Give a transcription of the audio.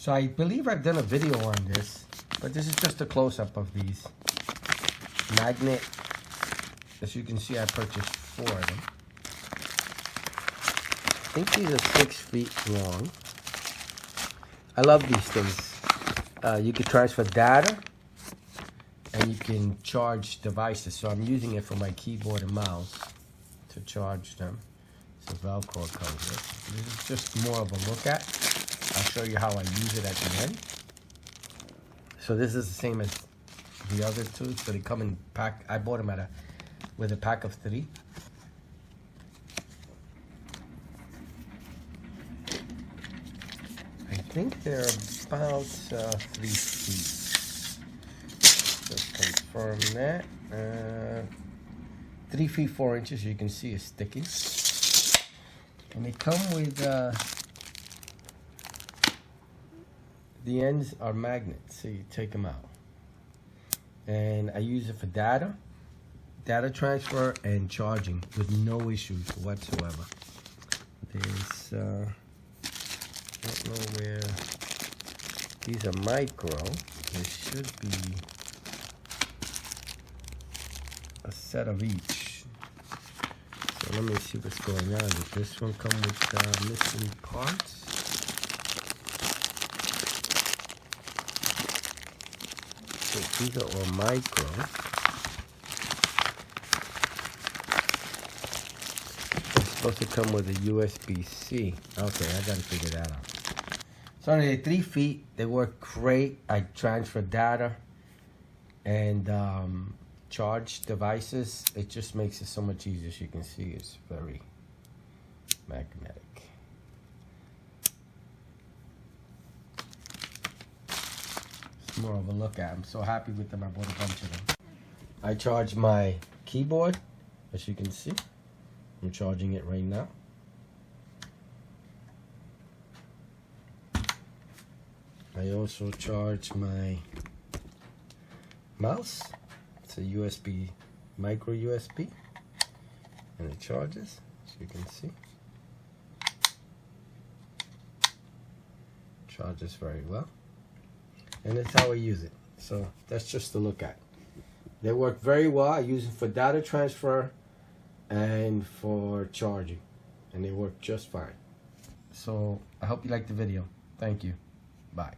So I believe I've done a video on this, but this is just a close-up of these. Magnet. As you can see, I purchased 4 of them. I think these are 6 feet long. I love these things. You can transfer data and you can charge devices. So I'm using it for my keyboard and mouse to charge them. So Velcro comes with. This is just more of a look at. I'll show you how I use it at the end. So this is the same as the other two. So they come in pack. I bought them with a pack of 3. I think they're about 3 feet. Just confirm that. 3 feet 4 inches. You can see it's sticky. And they come with the ends are magnets, so you take them out. And I use it for data transfer, and charging with no issues whatsoever. There's, I don't know where, these are micro. There should be a set of each. So let me see what's going on. Does this one come with missing parts? So these are all micro. It's supposed to come with a USB-C. Okay, I gotta figure that out. So anyway, 3 feet, they work great. I transfer data and charge devices. It just makes it so much easier. As you can see, it's very magnetic. It's more of a look at. I'm so happy with them. I bought a bunch of them. I charge my keyboard, as you can see. I'm charging it right now. I also charge my mouse. It's a USB, micro USB, and it charges, as you can see. Charges very well. And that's how I use it. So that's just to look at. They work very well. I use it for data transfer and for charging, and they work just fine. So I hope you liked the video. Thank you. Bye.